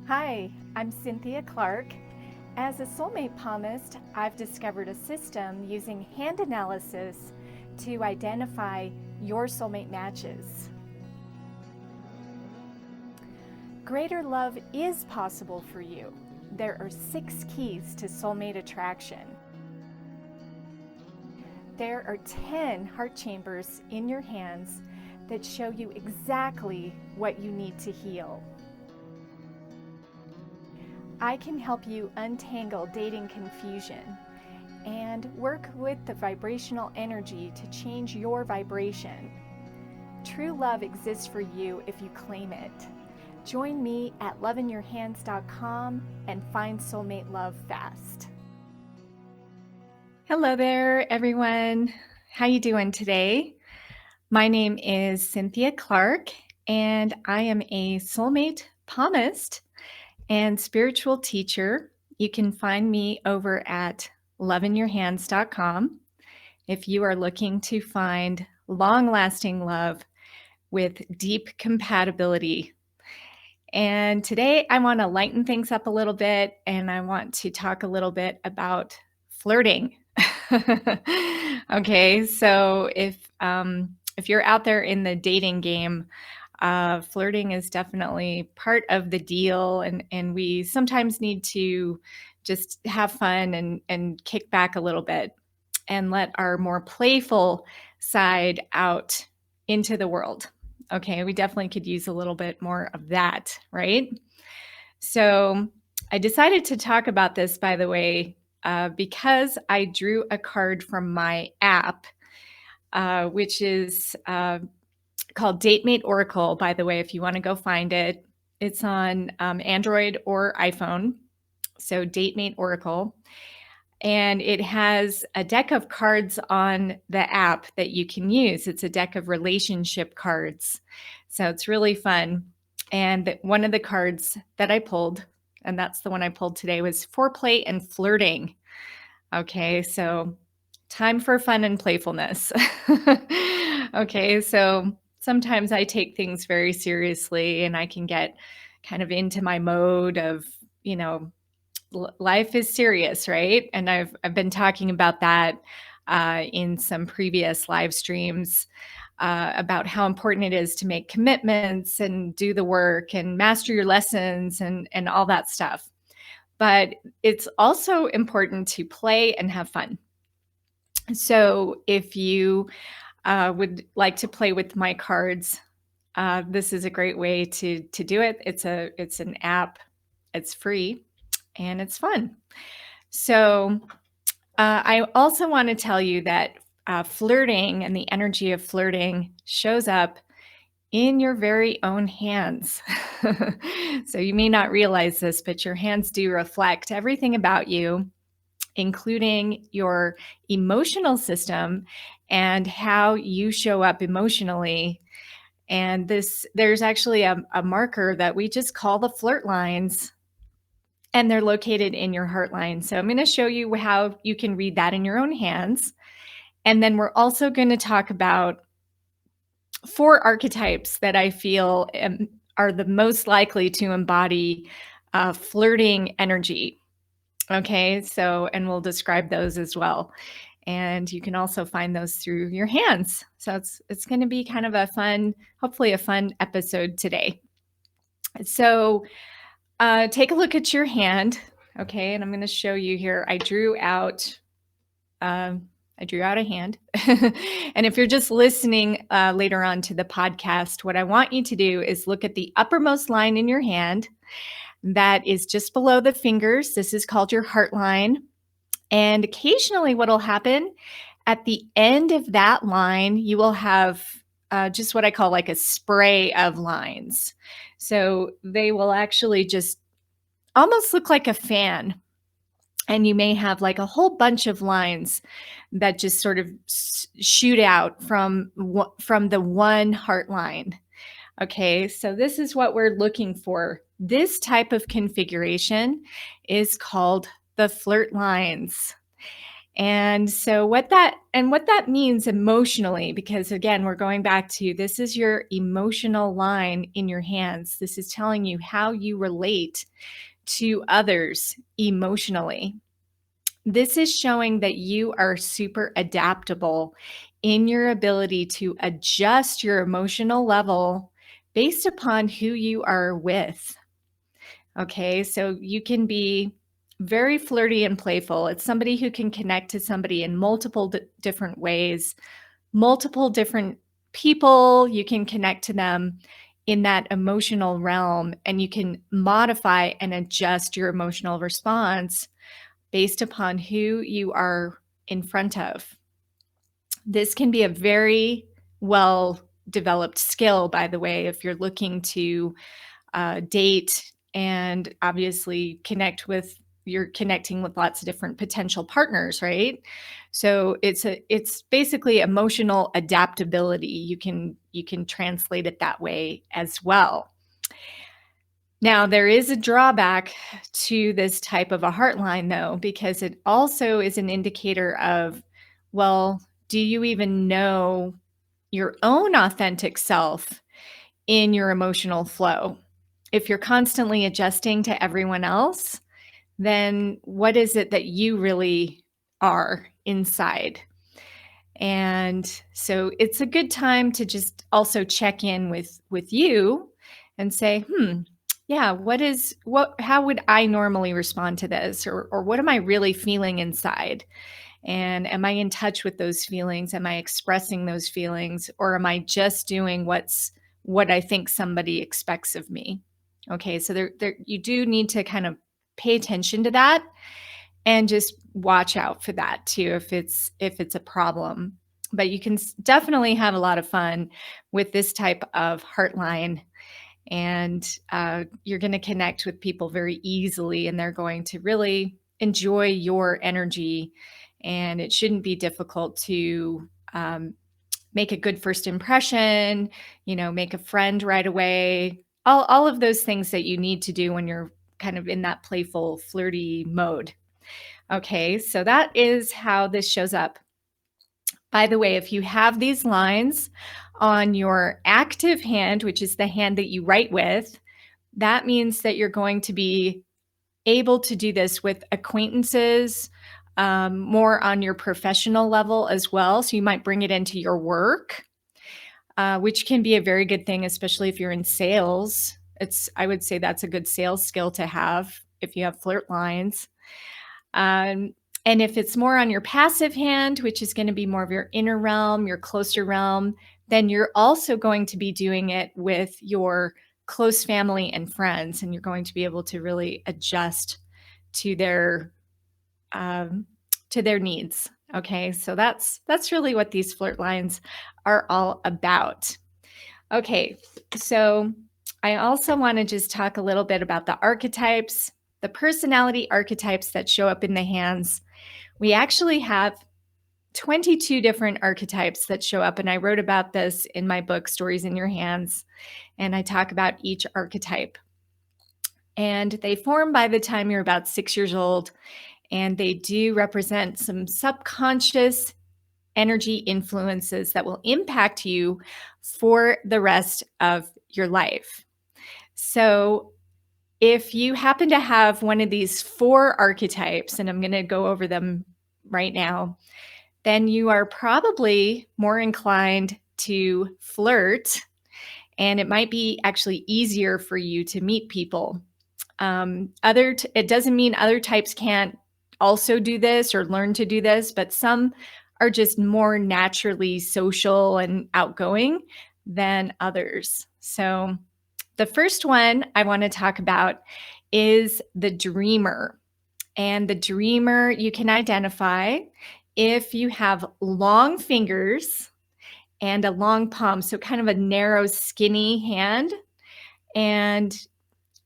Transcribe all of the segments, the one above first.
Hi, I'm Cynthia Clark. As a soulmate palmist, I've discovered a system using hand analysis to identify your soulmate matches. Greater love is possible for you. There are 6 keys to soulmate attraction. There are 10 heart chambers in your hands that show you exactly what you need to heal. I can help you untangle dating confusion and work with the vibrational energy to change your vibration. True love exists for you if you claim it. Join me at loveinyourhands.com and find soulmate love fast. Hello there, everyone. How you doing today? My name is Cynthia Clark, and I am a soulmate palmist and spiritual teacher. You can find me over at loveinyourhands.com if you are looking to find long-lasting love with deep compatibility. And today I want to lighten things up a little bit, and I want to talk a little bit about flirting. Okay, so if you're out there in the dating game, flirting is definitely part of the deal, and we sometimes need to just have fun and kick back a little bit and let our more playful side out into the world. Okay, we definitely could use a little bit more of that, right? So I decided to talk about this, by the way, because I drew a card from my app, which is called DateMate Oracle, by the way, if you want to go find it. It's on Android or iPhone. So DateMate Oracle. And it has a deck of cards on the app that you can use. It's a deck of relationship cards. So it's really fun. And one of the cards that I pulled, and that's the one I pulled today, was foreplay and flirting. Okay, so time for fun and playfulness. Okay, so sometimes I take things very seriously and I can get kind of into my mode of, life is serious, right? And I've been talking about that in some previous live streams about how important it is to make commitments and do the work and master your lessons and all that stuff. But it's also important to play and have fun. So if you would like to play with my cards, this is a great way to do it. It's an app. It's free and it's fun. So I also want to tell you that flirting and the energy of flirting shows up in your very own hands. So you may not realize this, but your hands do reflect everything about you, including your emotional system and how you show up emotionally. And there's actually a marker that we just call the flirt lines, and they're located in your heart line. So I'm going to show you how you can read that in your own hands. And then we're also going to talk about 4 archetypes that I feel are the most likely to embody flirting energy. Okay, so, and we'll describe those as well. And you can also find those through your hands. So it's going to be kind of a fun, hopefully a fun episode today. So take a look at your hand. Okay, and I'm going to show you here. I drew out a hand. And if you're just listening later on to the podcast, what I want you to do is look at the uppermost line in your hand that is just below the fingers. This is called your heart line. And occasionally what will happen at the end of that line, you will have just what I call like a spray of lines. So they will actually just almost look like a fan. And you may have like a whole bunch of lines that just sort of shoot out from the one heart line. Okay, so this is what we're looking for. This type of configuration is called the flirt lines. And what that means emotionally, because again, we're going back to this is your emotional line in your hands. This is telling you how you relate to others emotionally. This is showing that you are super adaptable in your ability to adjust your emotional level based upon who you are with. Okay, so you can be very flirty and playful. It's somebody who can connect to somebody in multiple different ways, multiple different people. You can connect to them in that emotional realm, and you can modify and adjust your emotional response based upon who you are in front of. This can be a very well developed skill, by the way, if you're looking to date and obviously you're connecting with lots of different potential partners, right? So it's basically emotional adaptability. You can translate it that way as well. Now, there is a drawback to this type of a heartline, though, because it also is an indicator of, well, do you even know your own authentic self in your emotional flow? If you're constantly adjusting to everyone else, then what is it that you really are inside? And so it's a good time to just also check in with you and say, yeah, how would I normally respond to this? Or what am I really feeling inside? And am I in touch with those feelings? Am I expressing those feelings? Or am I just doing what I think somebody expects of me? Okay, so there you do need to kind of pay attention to that and just watch out for that too if it's a problem. But you can definitely have a lot of fun with this type of heartline, and you're going to connect with people very easily, and they're going to really enjoy your energy. And it shouldn't be difficult to make a good first impression, make a friend right away. All of those things that you need to do when you're kind of in that playful, flirty mode. Okay, so that is how this shows up. By the way, if you have these lines on your active hand, which is the hand that you write with, that means that you're going to be able to do this with acquaintances, more on your professional level as well. So you might bring it into your work, which can be a very good thing, especially if you're in sales. I would say that's a good sales skill to have if you have flirt lines. Um, and if it's more on your passive hand, which is going to be more of your inner realm, your closer realm, then you're also going to be doing it with your close family and friends, and you're going to be able to really adjust to their um, to their needs. Okay, so that's really what these flirt lines are all about. Okay, so I also want to just talk a little bit about the archetypes, the personality archetypes that show up in the hands. We actually have 22 different archetypes that show up, and I wrote about this in my book, Stories in Your Hands, and I talk about each archetype. And they form by the time you're about 6 years old, and they do represent some subconscious energy influences that will impact you for the rest of your life. So, if you happen to have one of these 4 archetypes, and I'm going to go over them right now, then you are probably more inclined to flirt, and it might be actually easier for you to meet people. It doesn't mean other types can't also do this or learn to do this, but some are just more naturally social and outgoing than others. So, the first one I want to talk about is the dreamer. And the dreamer you can identify if you have long fingers and a long palm, so kind of a narrow, skinny hand. And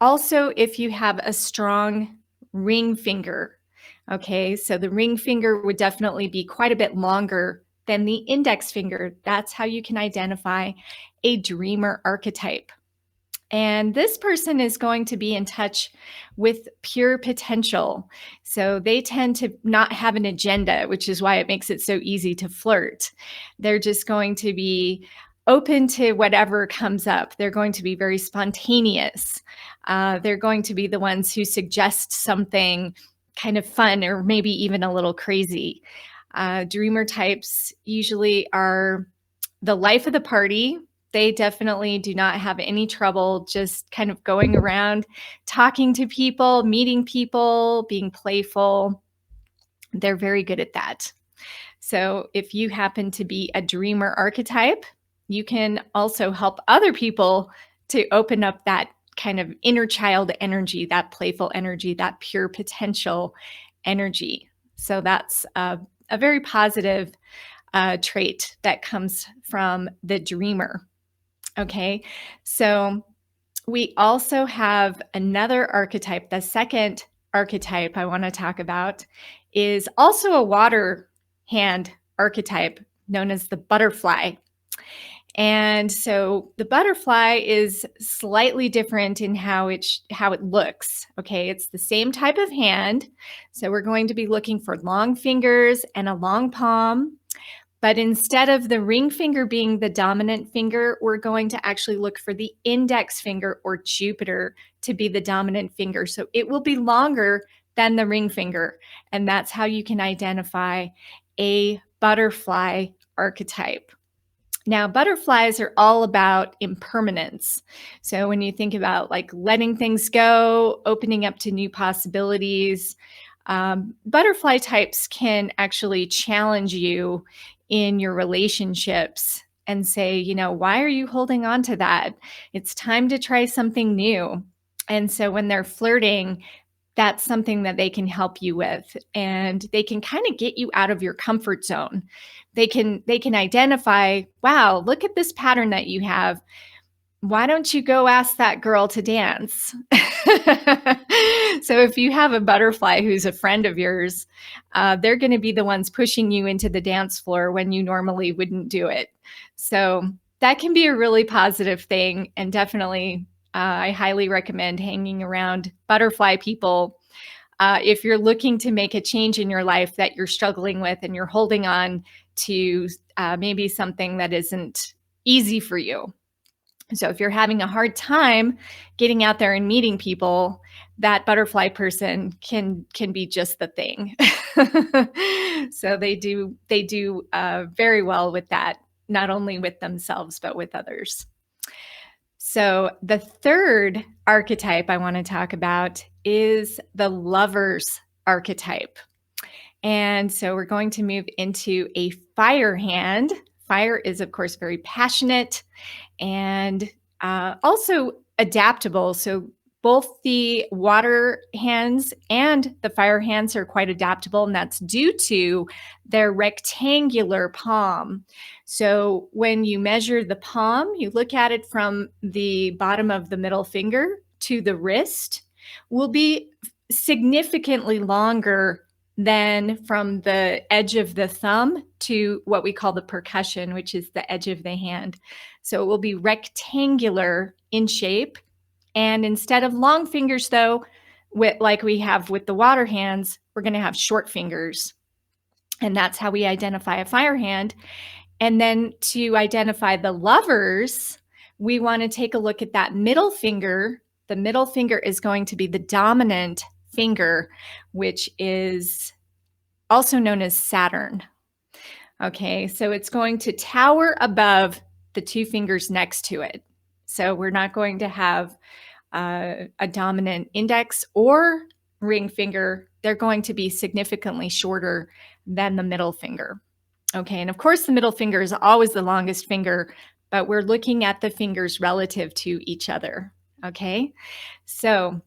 also if you have a strong ring finger. Okay, so the ring finger would definitely be quite a bit longer than the index finger. That's how you can identify a dreamer archetype. And this person is going to be in touch with pure potential. So they tend to not have an agenda, which is why it makes it so easy to flirt. They're just going to be open to whatever comes up. They're going to be very spontaneous. They're going to be the ones who suggest something kind of fun or maybe even a little crazy. Dreamer types usually are the life of the party. They definitely do not have any trouble just kind of going around, talking to people, meeting people, being playful. They're very good at that. So, if you happen to be a dreamer archetype, you can also help other people to open up that kind of inner child energy, that playful energy, that pure potential energy. So, that's a very positive trait that comes from the dreamer. Okay. So we also have another archetype. The second archetype I want to talk about is also a water hand archetype known as the butterfly. And so the butterfly is slightly different in how it looks. Okay, it's the same type of hand. So we're going to be looking for long fingers and a long palm. But instead of the ring finger being the dominant finger, we're going to actually look for the index finger or Jupiter to be the dominant finger. So it will be longer than the ring finger. And that's how you can identify a butterfly archetype. Now, butterflies are all about impermanence. So when you think about like letting things go, opening up to new possibilities, butterfly types can actually challenge you in your relationships and say, why are you holding on to that? It's time to try something new. And so when they're flirting, that's something that they can help you with, and they can kind of get you out of your comfort zone. They can identify, wow, look at this pattern that you have. Why don't you go ask that girl to dance? So if you have a butterfly who's a friend of yours, they're going to be the ones pushing you into the dance floor when you normally wouldn't do it. So that can be a really positive thing, and definitely I highly recommend hanging around butterfly people. If you're looking to make a change in your life that you're struggling with and you're holding on to maybe something that isn't easy for you. So if you're having a hard time getting out there and meeting people, that butterfly person can be just the thing. So they do very well with that, not only with themselves but with others. So the third archetype I want to talk about is the lover's archetype. And so we're going to move into a fire hand. Fire is, of course, very passionate and also adaptable. So both the water hands and the fire hands are quite adaptable, and that's due to their rectangular palm. So when you measure the palm, you look at it from the bottom of the middle finger to the wrist, will be significantly longer than from the edge of the thumb to what we call the percussion, which is the edge of the hand. So it will be rectangular in shape. And instead of long fingers, though, like we have with the water hands, we're going to have short fingers. And that's how we identify a fire hand. And then to identify the lovers, we want to take a look at that middle finger. The middle finger is going to be the dominant finger, which is also known as Saturn. Okay, so it's going to tower above the two fingers next to it. So we're not going to have a dominant index or ring finger. They're going to be significantly shorter than the middle finger. Okay, and of course, the middle finger is always the longest finger, but we're looking at the fingers relative to each other. Okay, so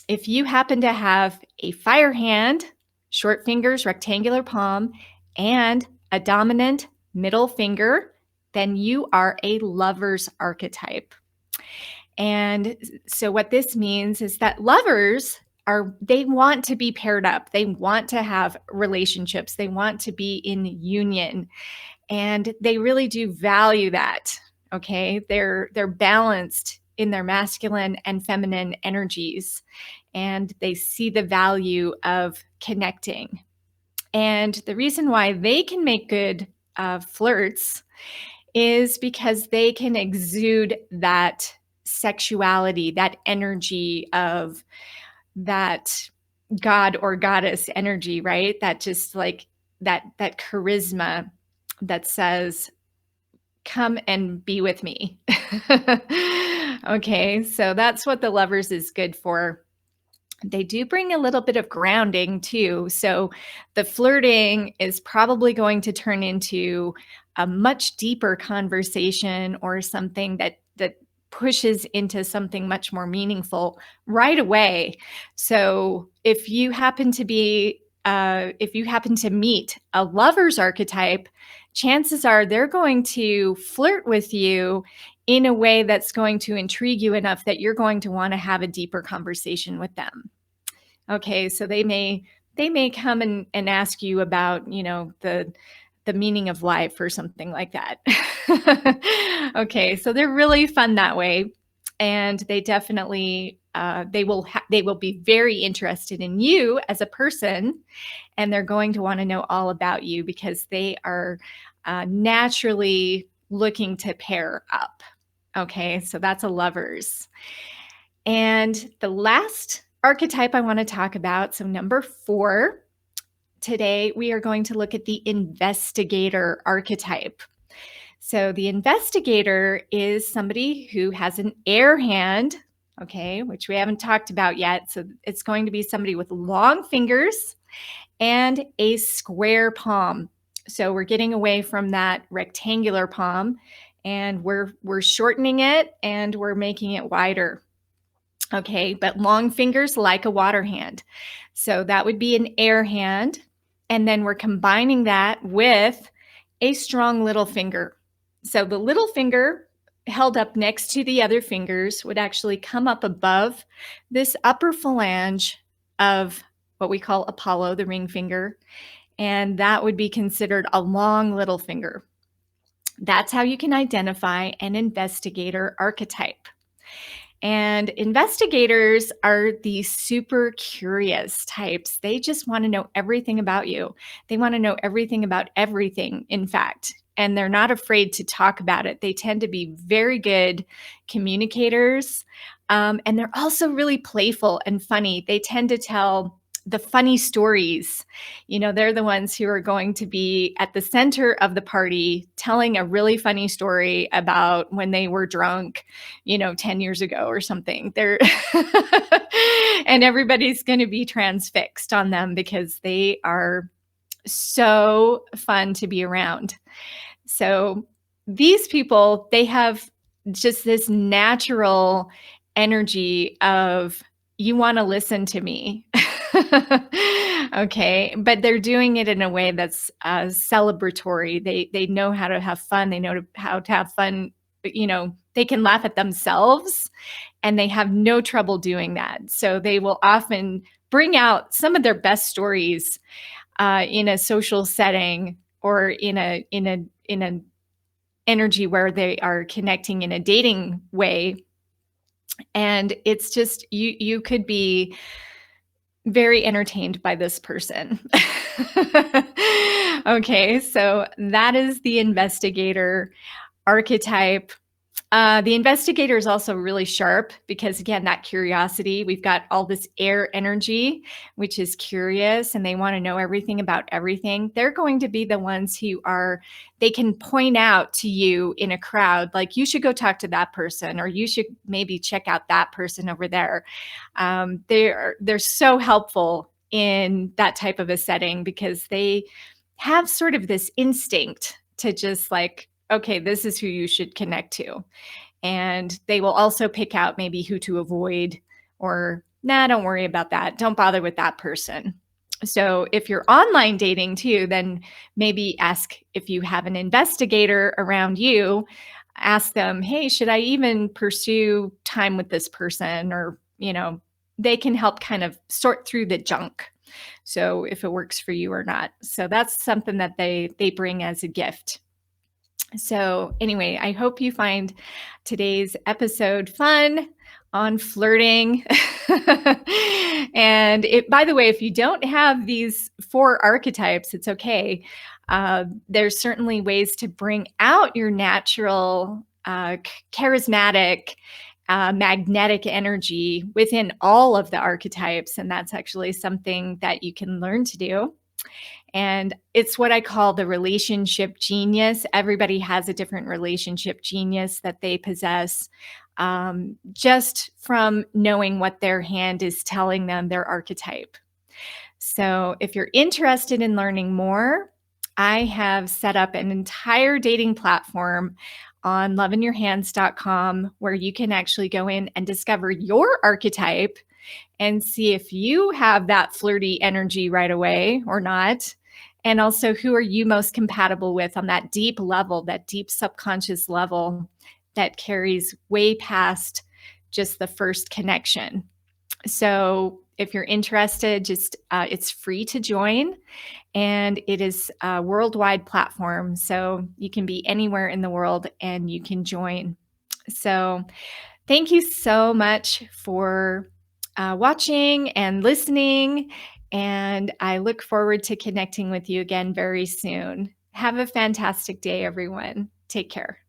if you happen to have a fire hand, short fingers, rectangular palm, and a dominant middle finger, then you are a lover's archetype. And so what this means is that lovers they want to be paired up. They want to have relationships. They want to be in union. And they really do value that. Okay? They're balanced in their masculine and feminine energies, and they see the value of connecting. And the reason why they can make good flirts is because they can exude that sexuality, that energy of that god or goddess energy, right? That just like that charisma that says, come and be with me. Okay, so that's what the lovers is good for. They do bring a little bit of grounding too. So the flirting is probably going to turn into a much deeper conversation or something that pushes into something much more meaningful right away. So if you happen to meet a lover's archetype, chances are they're going to flirt with you in a way that's going to intrigue you enough that you're going to want to have a deeper conversation with them. Okay, so they may come and ask you about, the meaning of life or something like that. Okay, so they're really fun that way, and they definitely they will be very interested in you as a person, and they're going to want to know all about you because they are naturally looking to pair up. Okay, so that's a lovers. And the last archetype I want to talk about, so number 4, today we are going to look at the investigator archetype. So the investigator is somebody who has an air hand, okay, which we haven't talked about yet. So it's going to be somebody with long fingers and a square palm. So we're getting away from that rectangular palm, and we're shortening it and we're making it wider. Okay, but long fingers like a water hand. So that would be an air hand. And then we're combining that with a strong little finger. So the little finger held up next to the other fingers would actually come up above this upper phalange of what we call Apollo, the ring finger. And that would be considered a long little finger. That's how you can identify an investigator archetype. And investigators are the super curious types. They just want to know everything about you. They want to know everything about everything, in fact, and they're not afraid to talk about it. They tend to be very good communicators, and they're also really playful and funny. They tend to tell the funny stories. They're the ones who are going to be at the center of the party telling a really funny story about when they were drunk, 10 years ago or something. They're and everybody's going to be transfixed on them because they are so fun to be around. So these people, they have just this natural energy of, you want to listen to me. Okay, but they're doing it in a way that's celebratory. They know how to have fun. They know how to have fun. They can laugh at themselves, and they have no trouble doing that. So they will often bring out some of their best stories in a social setting or in an energy where they are connecting in a dating way. And it's just you could be very entertained by this person. Okay, so that is the investigator archetype. The investigator is also really sharp because, again, that curiosity, we've got all this air energy, which is curious, and they want to know everything about everything. They're going to be the ones they can point out to you in a crowd, like, you should go talk to that person, or you should maybe check out that person over there. They're so helpful in that type of a setting because they have sort of this instinct to just like, okay, this is who you should connect to. And they will also pick out maybe who to avoid, or, nah, don't worry about that. Don't bother with that person. So if you're online dating too, then maybe ask if you have an investigator around you, ask them, hey, should I even pursue time with this person? Or, they can help kind of sort through the junk. So if it works for you or not. So that's something that they bring as a gift. So, anyway, I hope you find today's episode fun on flirting. And by the way, if you don't have these four archetypes, it's okay. There's certainly ways to bring out your natural, charismatic, magnetic energy within all of the archetypes. And that's actually something that you can learn to do. And it's what I call the relationship genius. Everybody has a different relationship genius that they possess, just from knowing what their hand is telling them, their archetype. So, if you're interested in learning more, I have set up an entire dating platform on loveinyourhands.com where you can actually go in and discover your archetype and see if you have that flirty energy right away or not. And also, who are you most compatible with on that deep level, that deep subconscious level that carries way past just the first connection. So, if you're interested, just it's free to join, and it is a worldwide platform. So you can be anywhere in the world and you can join. So, thank you so much for watching and listening. And I look forward to connecting with you again very soon. Have a fantastic day, everyone. Take care.